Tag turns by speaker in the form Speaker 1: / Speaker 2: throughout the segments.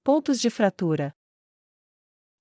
Speaker 1: Pontos de fratura.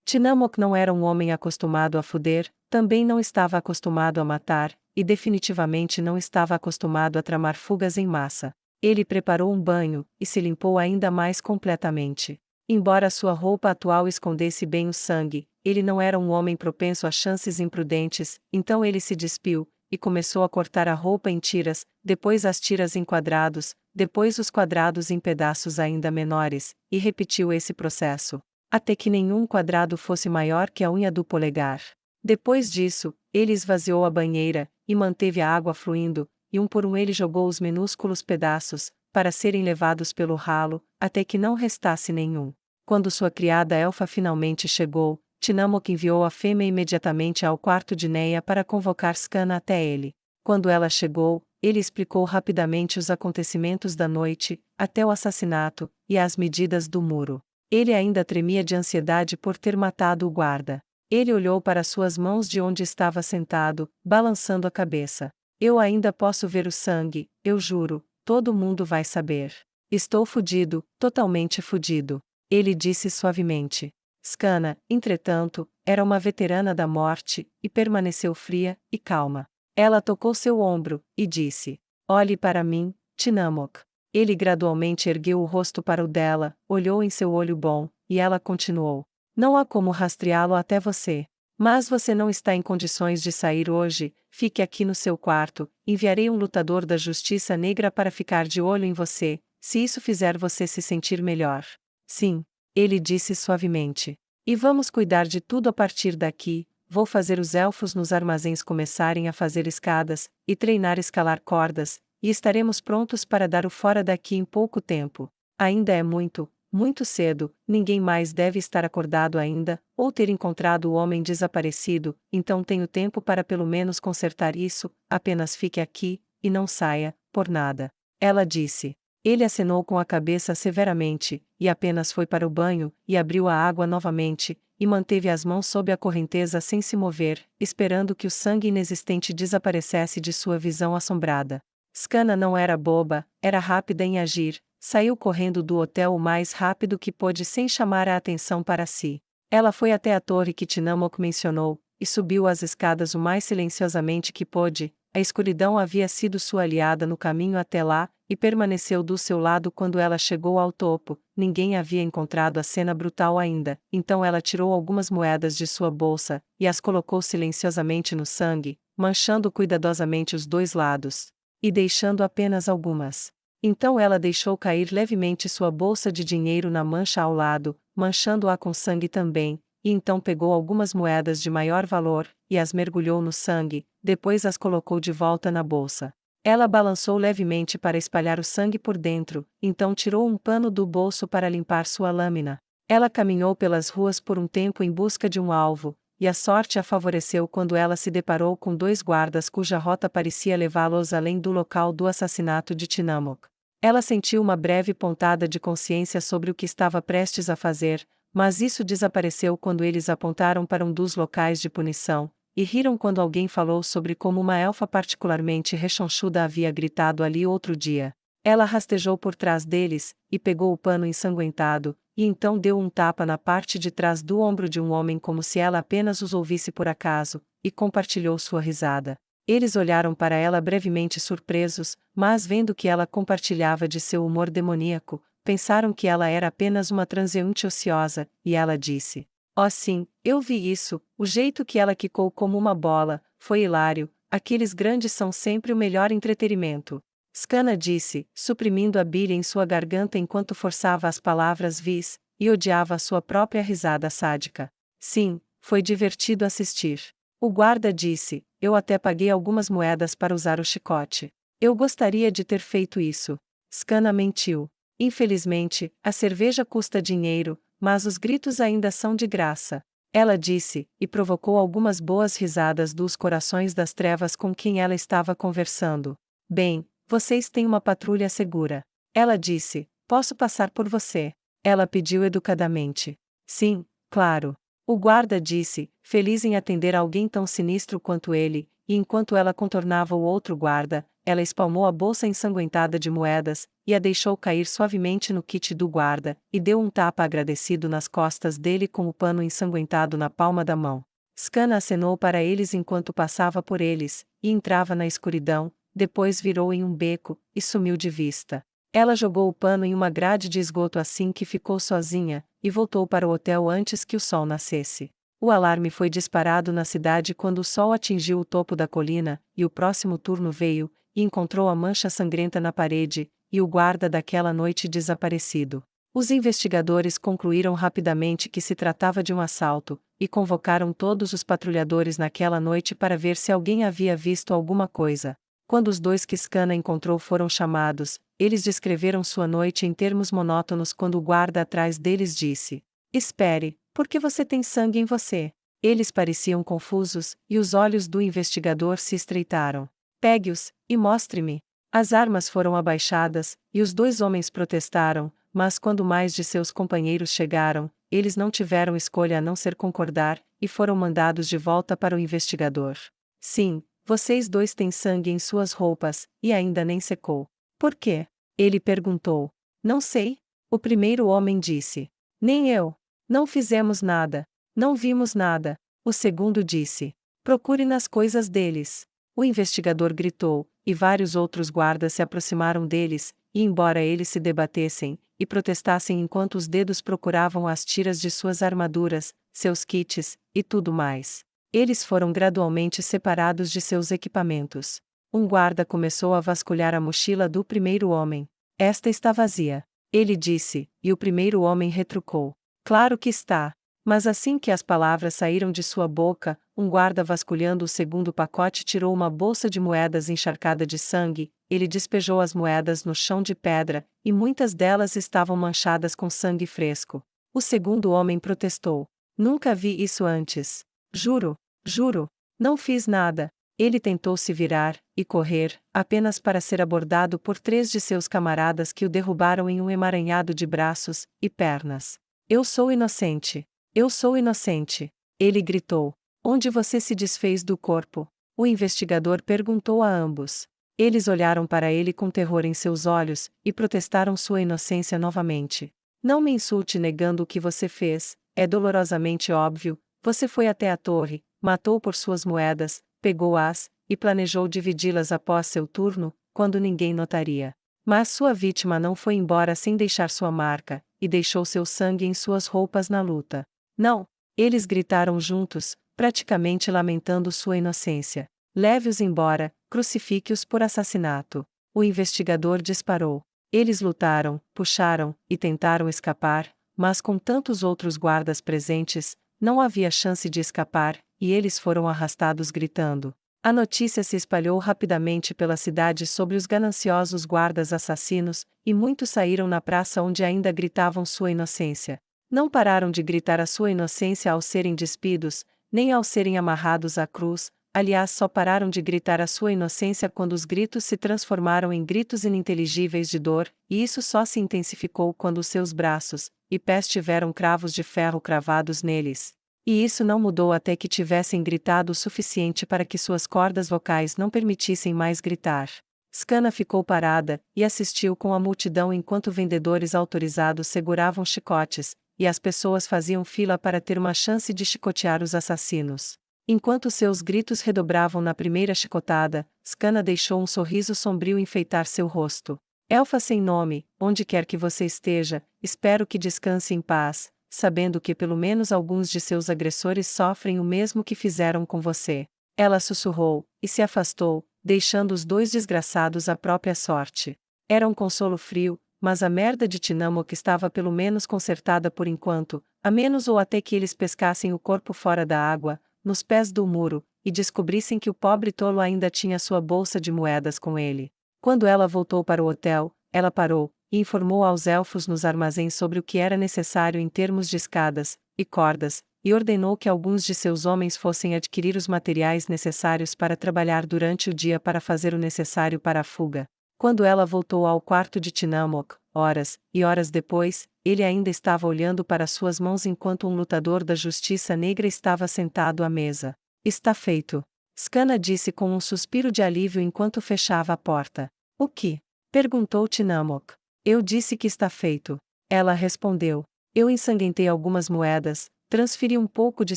Speaker 1: Tinamok não era um homem acostumado a fuder, também não estava acostumado a matar, e definitivamente não estava acostumado a tramar fugas em massa. Ele preparou um banho, e se limpou ainda mais completamente. Embora sua roupa atual escondesse bem o sangue, ele não era um homem propenso a chances imprudentes, então ele se despiu, e começou a cortar a roupa em tiras, depois as tiras em quadrados, depois os quadrados em pedaços ainda menores, e repetiu esse processo, até que nenhum quadrado fosse maior que a unha do polegar. Depois disso, ele esvaziou a banheira, e manteve a água fluindo, e um por um ele jogou os minúsculos pedaços, para serem levados pelo ralo, até que não restasse nenhum. Quando sua criada elfa finalmente chegou, Tinamok enviou a fêmea imediatamente ao quarto de Neia para convocar Skana até ele. Quando ela chegou, ele explicou rapidamente os acontecimentos da noite, até o assassinato, e as medidas do muro. Ele ainda tremia de ansiedade por ter matado o guarda. Ele olhou para suas mãos de onde estava sentado, balançando a cabeça. Eu ainda posso ver o sangue, eu juro, todo mundo vai saber. Estou fudido, totalmente fudido. Ele disse suavemente. Skana, entretanto, era uma veterana da morte, e permaneceu fria e calma. Ela tocou seu ombro, e disse: Olhe para mim, Tinamok. Ele gradualmente ergueu o rosto para o dela, olhou em seu olho bom, e ela continuou: Não há como rastreá-lo até você. Mas você não está em condições de sair hoje, fique aqui no seu quarto, enviarei um lutador da justiça negra para ficar de olho em você, se isso fizer você se sentir melhor. Sim. Ele disse suavemente. E vamos cuidar de tudo a partir daqui, vou fazer os elfos nos armazéns começarem a fazer escadas, e treinar escalar cordas, e estaremos prontos para dar o fora daqui em pouco tempo. Ainda é muito, muito cedo, ninguém mais deve estar acordado ainda, ou ter encontrado o homem desaparecido, então tenho tempo para pelo menos consertar isso, apenas fique aqui, e não saia, por nada. Ela disse. Ele acenou com a cabeça severamente, e apenas foi para o banho, e abriu a água novamente, e manteve as mãos sob a correnteza sem se mover, esperando que o sangue inexistente desaparecesse de sua visão assombrada. Skana não era boba, era rápida em agir, saiu correndo do hotel o mais rápido que pôde sem chamar a atenção para si. Ela foi até a torre que Tinamok mencionou, e subiu as escadas o mais silenciosamente que pôde. A escuridão havia sido sua aliada no caminho até lá, e permaneceu do seu lado quando ela chegou ao topo. Ninguém havia encontrado a cena brutal ainda, então ela tirou algumas moedas de sua bolsa, e as colocou silenciosamente no sangue, manchando cuidadosamente os dois lados, e deixando apenas algumas. Então ela deixou cair levemente sua bolsa de dinheiro na mancha ao lado, manchando-a com sangue também, e então pegou algumas moedas de maior valor, e as mergulhou no sangue, depois as colocou de volta na bolsa. Ela balançou levemente para espalhar o sangue por dentro, então tirou um pano do bolso para limpar sua lâmina. Ela caminhou pelas ruas por um tempo em busca de um alvo, e a sorte a favoreceu quando ela se deparou com dois guardas cuja rota parecia levá-los além do local do assassinato de Tinamok. Ela sentiu uma breve pontada de consciência sobre o que estava prestes a fazer, mas isso desapareceu quando eles apontaram para um dos locais de punição, e riram quando alguém falou sobre como uma elfa particularmente rechonchuda havia gritado ali outro dia. Ela rastejou por trás deles, e pegou o pano ensanguentado, e então deu um tapa na parte de trás do ombro de um homem como se ela apenas os ouvisse por acaso, e compartilhou sua risada. Eles olharam para ela brevemente surpresos, mas vendo que ela compartilhava de seu humor demoníaco, pensaram que ela era apenas uma transeunte ociosa, e ela disse: Oh sim, eu vi isso, o jeito que ela quicou como uma bola, foi hilário, aqueles grandes são sempre o melhor entretenimento. Skana disse, suprimindo a bilha em sua garganta enquanto forçava as palavras vis, e odiava a sua própria risada sádica. Sim, foi divertido assistir. O guarda disse, eu até paguei algumas moedas para usar o chicote. Eu gostaria de ter feito isso. Skana mentiu. Infelizmente, a cerveja custa dinheiro, mas os gritos ainda são de graça. Ela disse, e provocou algumas boas risadas dos corações das trevas com quem ela estava conversando. Bem, vocês têm uma patrulha segura. Ela disse, posso passar por você? Ela pediu educadamente. Sim, claro. O guarda disse, feliz em atender alguém tão sinistro quanto ele, e enquanto ela contornava o outro guarda, ela espalmou a bolsa ensanguentada de moedas, e a deixou cair suavemente no kit do guarda, e deu um tapa agradecido nas costas dele com o pano ensanguentado na palma da mão. Scanna acenou para eles enquanto passava por eles, e entrava na escuridão, depois virou em um beco, e sumiu de vista. Ela jogou o pano em uma grade de esgoto assim que ficou sozinha, e voltou para o hotel antes que o sol nascesse. O alarme foi disparado na cidade quando o sol atingiu o topo da colina, e o próximo turno veio, e encontrou a mancha sangrenta na parede, e o guarda daquela noite desaparecido. Os investigadores concluíram rapidamente que se tratava de um assalto, e convocaram todos os patrulhadores naquela noite para ver se alguém havia visto alguma coisa. Quando os dois que Scanna encontrou foram chamados, eles descreveram sua noite em termos monótonos quando o guarda atrás deles disse: "Espere, por que você tem sangue em você?" Eles pareciam confusos, e os olhos do investigador se estreitaram. "Pegue-os, e mostre-me." As armas foram abaixadas, e os dois homens protestaram, mas quando mais de seus companheiros chegaram, eles não tiveram escolha a não ser concordar, e foram mandados de volta para o investigador. "Sim, vocês dois têm sangue em suas roupas, e ainda nem secou." "Por quê?" ele perguntou. "Não sei." O primeiro homem disse. "Nem eu. Não fizemos nada. Não vimos nada." O segundo disse. "Procure nas coisas deles." O investigador gritou, e vários outros guardas se aproximaram deles, e embora eles se debatessem e protestassem enquanto os dedos procuravam as tiras de suas armaduras, seus kits, e tudo mais, eles foram gradualmente separados de seus equipamentos. Um guarda começou a vasculhar a mochila do primeiro homem. "Esta está vazia." Ele disse, e o primeiro homem retrucou. "Claro que está." Mas assim que as palavras saíram de sua boca, um guarda vasculhando o segundo pacote tirou uma bolsa de moedas encharcada de sangue, ele despejou as moedas no chão de pedra, e muitas delas estavam manchadas com sangue fresco. O segundo homem protestou. "Nunca vi isso antes. Juro, juro, não fiz nada." Ele tentou se virar e correr, apenas para ser abordado por 3 de seus camaradas que o derrubaram em um emaranhado de braços e pernas. "Eu sou inocente. Eu sou inocente." Ele gritou. "Onde você se desfez do corpo?" O investigador perguntou a ambos. Eles olharam para ele com terror em seus olhos, e protestaram sua inocência novamente. "Não me insulte negando o que você fez, é dolorosamente óbvio. Você foi até a torre, matou por suas moedas, pegou-as, e planejou dividi-las após seu turno, quando ninguém notaria. Mas sua vítima não foi embora sem deixar sua marca, e deixou seu sangue em suas roupas na luta." "Não!" Eles gritaram juntos, praticamente lamentando sua inocência. "Leve-os embora, crucifique-os por assassinato." O investigador disparou. Eles lutaram, puxaram, e tentaram escapar, mas com tantos outros guardas presentes, não havia chance de escapar, e eles foram arrastados gritando. A notícia se espalhou rapidamente pela cidade sobre os gananciosos guardas assassinos, e muitos saíram na praça onde ainda gritavam sua inocência. Não pararam de gritar a sua inocência ao serem despidos, nem ao serem amarrados à cruz, aliás só pararam de gritar a sua inocência quando os gritos se transformaram em gritos ininteligíveis de dor, e isso só se intensificou quando seus braços e pés tiveram cravos de ferro cravados neles. E isso não mudou até que tivessem gritado o suficiente para que suas cordas vocais não permitissem mais gritar. Scanna ficou parada, e assistiu com a multidão enquanto vendedores autorizados seguravam chicotes, e as pessoas faziam fila para ter uma chance de chicotear os assassinos. Enquanto seus gritos redobravam na primeira chicotada, Scanna deixou um sorriso sombrio enfeitar seu rosto. "Elfa sem nome, onde quer que você esteja, espero que descanse em paz, sabendo que pelo menos alguns de seus agressores sofrem o mesmo que fizeram com você." Ela sussurrou, e se afastou, deixando os dois desgraçados à própria sorte. Era um consolo frio, mas a merda de Tillamook estava pelo menos consertada por enquanto, a menos ou até que eles pescassem o corpo fora da água, nos pés do muro, e descobrissem que o pobre tolo ainda tinha sua bolsa de moedas com ele. Quando ela voltou para o hotel, ela parou, e informou aos elfos nos armazéns sobre o que era necessário em termos de escadas e cordas, e ordenou que alguns de seus homens fossem adquirir os materiais necessários para trabalhar durante o dia para fazer o necessário para a fuga. Quando ela voltou ao quarto de Tillamook, horas e horas depois, ele ainda estava olhando para suas mãos enquanto um lutador da justiça negra estava sentado à mesa. "Está feito." Skana disse com um suspiro de alívio enquanto fechava a porta. O que? Perguntou Tinamok. Eu disse que está feito. Ela respondeu. Eu ensanguentei algumas moedas, transferi um pouco de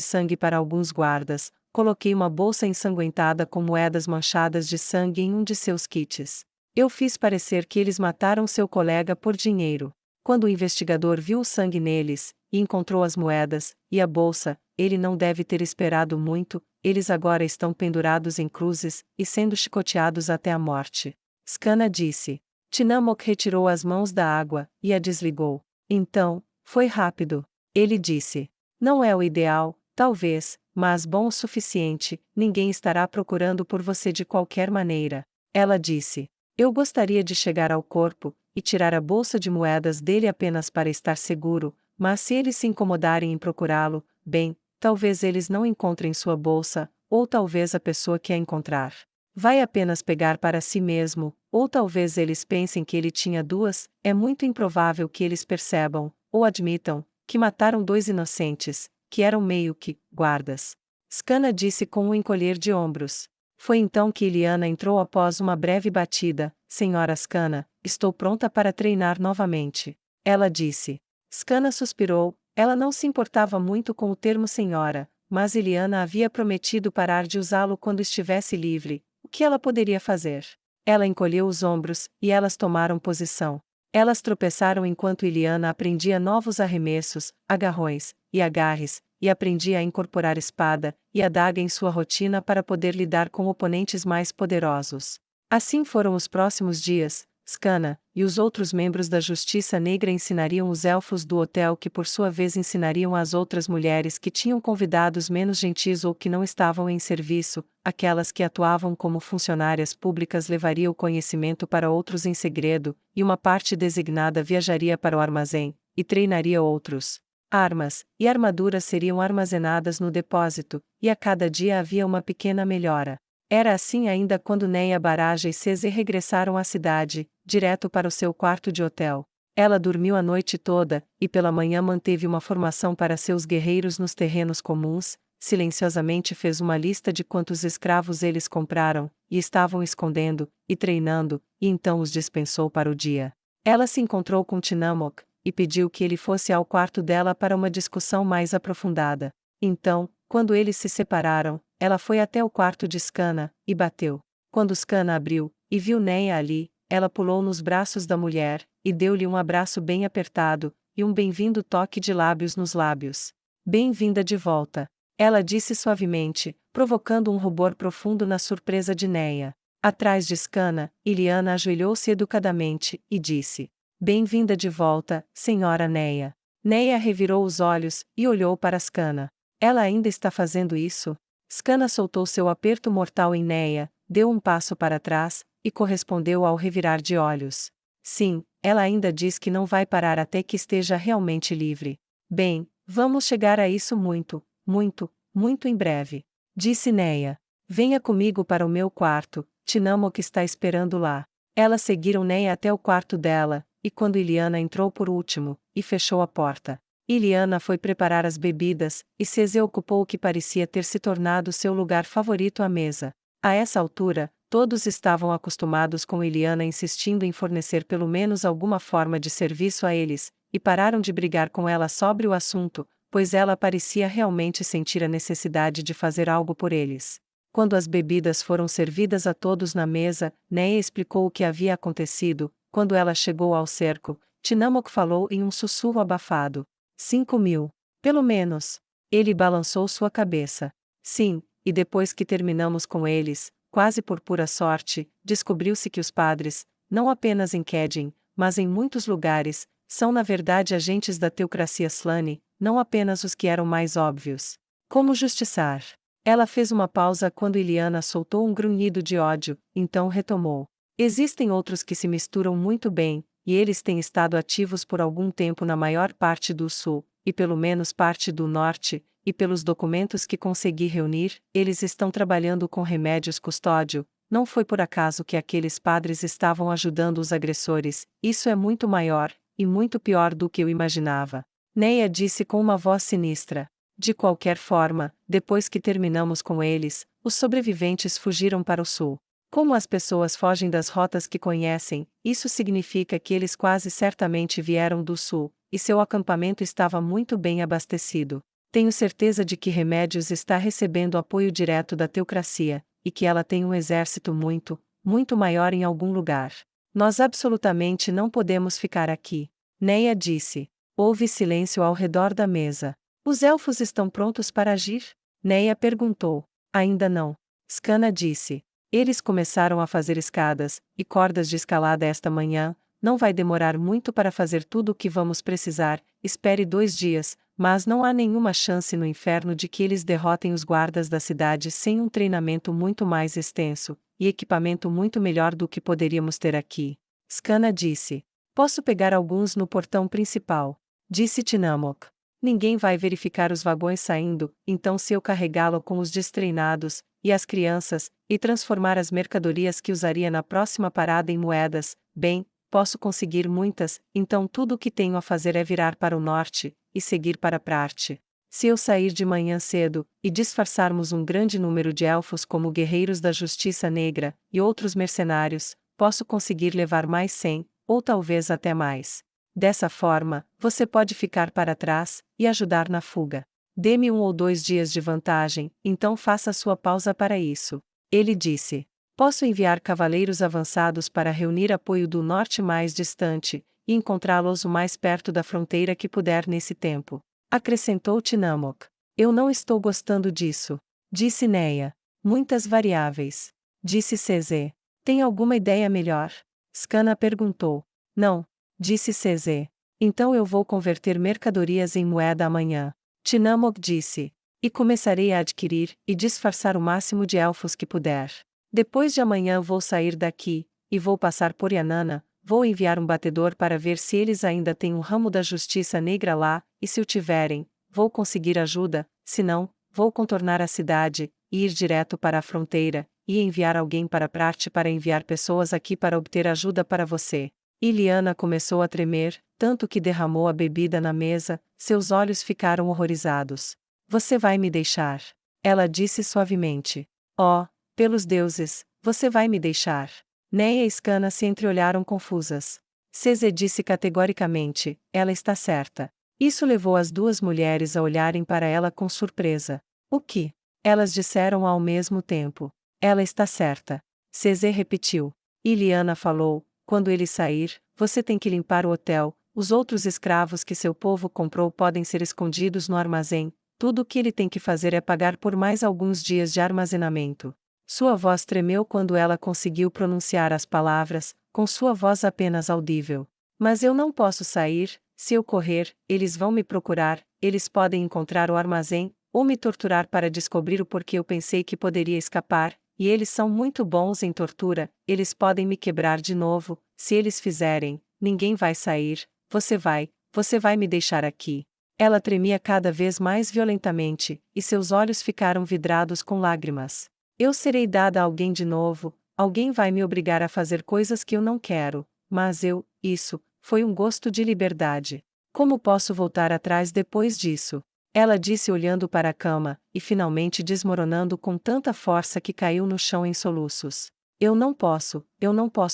Speaker 1: sangue para alguns guardas, coloquei uma bolsa ensanguentada com moedas manchadas de sangue em um de seus kits. Eu fiz parecer que eles mataram seu colega por dinheiro. Quando o investigador viu o sangue neles, e encontrou as moedas, e a bolsa, ele não deve ter esperado muito, eles agora estão pendurados em cruzes, e sendo chicoteados até a morte. Skana disse. Tinamok retirou as mãos da água, e a desligou. Então, foi rápido. Ele disse. Não é o ideal, talvez, mas bom o suficiente, ninguém estará procurando por você de qualquer maneira. Ela disse. Eu gostaria de chegar ao corpo, e tirar a bolsa de moedas dele apenas para estar seguro, mas se eles se incomodarem em procurá-lo, bem, talvez eles não encontrem sua bolsa, ou talvez a pessoa que a encontrar vai apenas pegar para si mesmo, ou talvez eles pensem que ele tinha duas, é muito improvável que eles percebam, ou admitam, que mataram dois inocentes, que eram meio que guardas. Skana disse com um encolher de ombros. Foi então que Iliana entrou após uma breve batida. Senhora Skana, estou pronta para treinar novamente. Ela disse. Skana suspirou, ela não se importava muito com o termo senhora, mas Iliana havia prometido parar de usá-lo quando estivesse livre. O que ela poderia fazer? Ela encolheu os ombros, e elas tomaram posição. Elas tropeçaram enquanto Iliana aprendia novos arremessos, agarrões, e agarres, e aprendia a incorporar espada e adaga em sua rotina para poder lidar com oponentes mais poderosos. Assim foram os próximos dias. Skana e os outros membros da Justiça Negra ensinariam os elfos do hotel que por sua vez ensinariam às outras mulheres que tinham convidados menos gentis ou que não estavam em serviço, aquelas que atuavam como funcionárias públicas levariam o conhecimento para outros em segredo, e uma parte designada viajaria para o armazém, e treinaria outros. Armas e armaduras seriam armazenadas no depósito, e a cada dia havia uma pequena melhora. Era assim ainda quando Neia Baraja e Cesar regressaram à cidade, direto para o seu quarto de hotel. Ela dormiu a noite toda, e pela manhã manteve uma formação para seus guerreiros nos terrenos comuns, silenciosamente fez uma lista de quantos escravos eles compraram, e estavam escondendo, e treinando, e então os dispensou para o dia. Ela se encontrou com Tinamok, e pediu que ele fosse ao quarto dela para uma discussão mais aprofundada. Então, quando eles se separaram, ela foi até o quarto de Skana, e bateu. Quando Skana abriu, e viu Neia ali, ela pulou nos braços da mulher, e deu-lhe um abraço bem apertado, e um bem-vindo toque de lábios nos lábios. Bem-vinda de volta. Ela disse suavemente, provocando um rubor profundo na surpresa de Neia. Atrás de Skana, Iliana ajoelhou-se educadamente, e disse. Bem-vinda de volta, senhora Neia. Neia revirou os olhos, e olhou para Skana. Ela ainda está fazendo isso? Skana soltou seu aperto mortal em Neia, deu um passo para trás, e correspondeu ao revirar de olhos. Sim, ela ainda diz que não vai parar até que esteja realmente livre. Bem, vamos chegar a isso muito, muito, muito em breve. Disse Neia. Venha comigo para o meu quarto, Tinamok está esperando lá. Elas seguiram Neia até o quarto dela, e quando Iliana entrou por último, e fechou a porta. Iliana foi preparar as bebidas, e Cesar ocupou o que parecia ter se tornado seu lugar favorito à mesa. A essa altura, todos estavam acostumados com Iliana insistindo em fornecer pelo menos alguma forma de serviço a eles, e pararam de brigar com ela sobre o assunto, pois ela parecia realmente sentir a necessidade de fazer algo por eles. Quando as bebidas foram servidas a todos na mesa, Neia explicou o que havia acontecido. Quando ela chegou ao cerco, Tinamok falou em um sussurro abafado. 5.000. Pelo menos. Ele balançou sua cabeça. Sim, e depois que terminamos com eles, quase por pura sorte, descobriu-se que os padres, não apenas em Kedin, mas em muitos lugares, são na verdade agentes da teocracia Slane, não apenas os que eram mais óbvios. Como justiçar? Ela fez uma pausa quando Iliana soltou um grunhido de ódio, então retomou. Existem outros que se misturam muito bem, e eles têm estado ativos por algum tempo na maior parte do sul, e pelo menos parte do norte, e pelos documentos que consegui reunir, eles estão trabalhando com remédios custódio. Não foi por acaso que aqueles padres estavam ajudando os agressores, isso é muito maior, e muito pior do que eu imaginava. Neia disse com uma voz sinistra. De qualquer forma, depois que terminamos com eles, Os sobreviventes fugiram para o sul. Como as pessoas fogem das rotas que conhecem, isso significa que eles quase certamente vieram do sul, e seu acampamento estava muito bem abastecido. Tenho certeza de que Remédios está recebendo apoio direto da teocracia, e que ela tem um exército muito maior em algum lugar. Nós absolutamente não podemos ficar aqui. Neia disse. Houve silêncio ao redor da mesa. Os elfos estão prontos para agir? Neia perguntou. Ainda não. Skana disse. Eles começaram a fazer escadas e cordas de escalada esta manhã. Não vai demorar muito para fazer tudo o que vamos precisar. Espere 2 dias, mas não há nenhuma chance no inferno de que eles derrotem os guardas da cidade sem um treinamento muito mais extenso e equipamento muito melhor do que poderíamos ter aqui. Skana disse. Posso pegar alguns no portão principal, disse Tinamok. Ninguém vai verificar os vagões saindo, então se eu carregá-lo com os destreinados, e as crianças, e transformar as mercadorias que usaria na próxima parada em moedas, bem, posso conseguir muitas, então tudo o que tenho a fazer é virar para o norte, e seguir para Prarte. Se eu sair de manhã cedo, e disfarçarmos um grande número de elfos como guerreiros da Justiça Negra, e outros mercenários, posso conseguir levar mais 100, ou talvez até mais. Dessa forma, você pode ficar para trás e ajudar na fuga. Dê-me 1 ou 2 dias de vantagem, então faça sua pausa para isso. Ele disse. Posso enviar cavaleiros avançados para reunir apoio do norte mais distante, e encontrá-los o mais perto da fronteira que puder nesse tempo. Acrescentou Tinamok. Eu não estou gostando disso. Disse Neia. Muitas variáveis. Disse CZ. Tem alguma ideia melhor? Skana perguntou. Não. Disse CZ. Então eu vou converter mercadorias em moeda amanhã. Tinamok disse. E começarei a adquirir e disfarçar o máximo de elfos que puder. Depois de amanhã vou sair daqui, e vou passar por Yanana, vou enviar um batedor para ver se eles ainda têm um ramo da Justiça Negra lá, e se o tiverem, vou conseguir ajuda, se não, vou contornar a cidade, e ir direto para a fronteira, e enviar alguém para Prarte para enviar pessoas aqui para obter ajuda para você. Iliana começou a tremer, tanto que derramou a bebida na mesa, seus olhos ficaram horrorizados. Você vai me deixar? Ela disse suavemente. Oh, pelos deuses, você vai me deixar? Neia e Skana se entreolharam confusas. CZ disse categoricamente, ela está certa. Isso levou as 2 mulheres a olharem para ela com surpresa. O que? Elas disseram ao mesmo tempo. Ela está certa. CZ repetiu. Iliana falou, quando ele sair, você tem que limpar o hotel, os outros escravos que seu povo comprou podem ser escondidos no armazém, tudo o que ele tem que fazer é pagar por mais alguns dias de armazenamento. Sua voz tremeu quando ela conseguiu pronunciar as palavras, com sua voz apenas audível. Mas eu não posso sair, se eu correr, eles vão me procurar, eles podem encontrar o armazém, ou me torturar para descobrir o porquê eu pensei que poderia escapar, e eles são muito bons em tortura, eles podem me quebrar de novo, se eles fizerem, ninguém vai sair, você vai me deixar aqui. Ela tremia cada vez mais violentamente, e seus olhos ficaram vidrados com lágrimas. Eu serei dada a alguém de novo, alguém vai me obrigar a fazer coisas que eu não quero, mas isso, foi um gosto de liberdade. Como posso voltar atrás depois disso? Ela disse olhando para a cama, e finalmente desmoronando com tanta força que caiu no chão em soluços. Eu não posso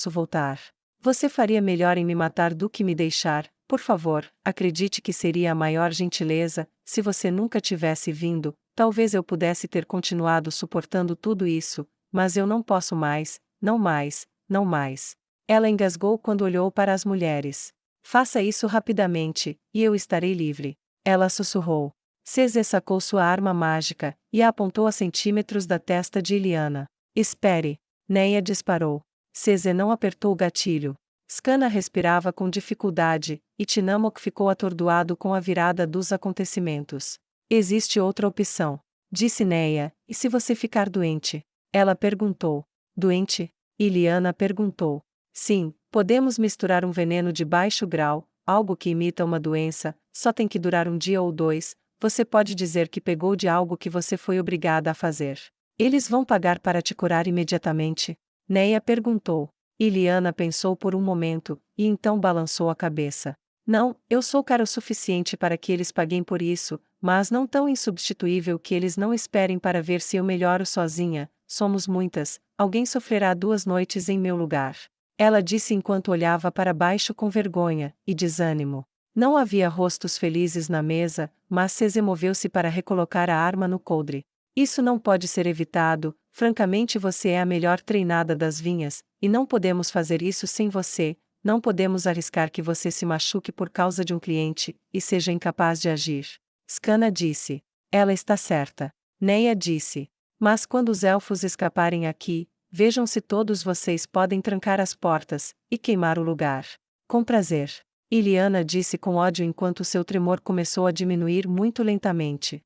Speaker 1: voltar. Você faria melhor em me matar do que me deixar, por favor, acredite que seria a maior gentileza, se você nunca tivesse vindo. Talvez eu pudesse ter continuado suportando tudo isso, mas eu não posso mais, não mais, não mais. Ela engasgou quando olhou para as mulheres. Faça isso rapidamente, e eu estarei livre. Ela sussurrou. CZ sacou sua arma mágica, e a apontou a centímetros da testa de Iliana. Espere. Neia disparou. CZ não apertou o gatilho. Skana respirava com dificuldade, e Tinamok ficou atordoado com a virada dos acontecimentos. Existe outra opção, disse Neia, e se você ficar doente? Ela perguntou. Doente? Iliana perguntou. Sim, podemos misturar um veneno de baixo grau, algo que imita uma doença, só tem que durar 1 dia ou 2, você pode dizer que pegou de algo que você foi obrigada a fazer. Eles vão pagar para te curar imediatamente? Neia perguntou. Iliana pensou por um momento, e então balançou a cabeça. Não, eu sou caro o suficiente para que eles paguem por isso, mas não tão insubstituível que eles não esperem para ver se eu melhoro sozinha. Somos muitas, alguém sofrerá 2 noites em meu lugar. Ela disse enquanto olhava para baixo com vergonha e desânimo. Não havia rostos felizes na mesa, mas Cesar moveu-se para recolocar a arma no coldre. Isso não pode ser evitado, francamente você é a melhor treinada das vinhas, e não podemos fazer isso sem você. Não podemos arriscar que você se machuque por causa de um cliente, e seja incapaz de agir. Scanna disse. Ela está certa. Neia disse. Mas quando os elfos escaparem aqui, vejam se todos vocês podem trancar as portas, e queimar o lugar. Com prazer. Iliana disse com ódio enquanto seu tremor começou a diminuir muito lentamente.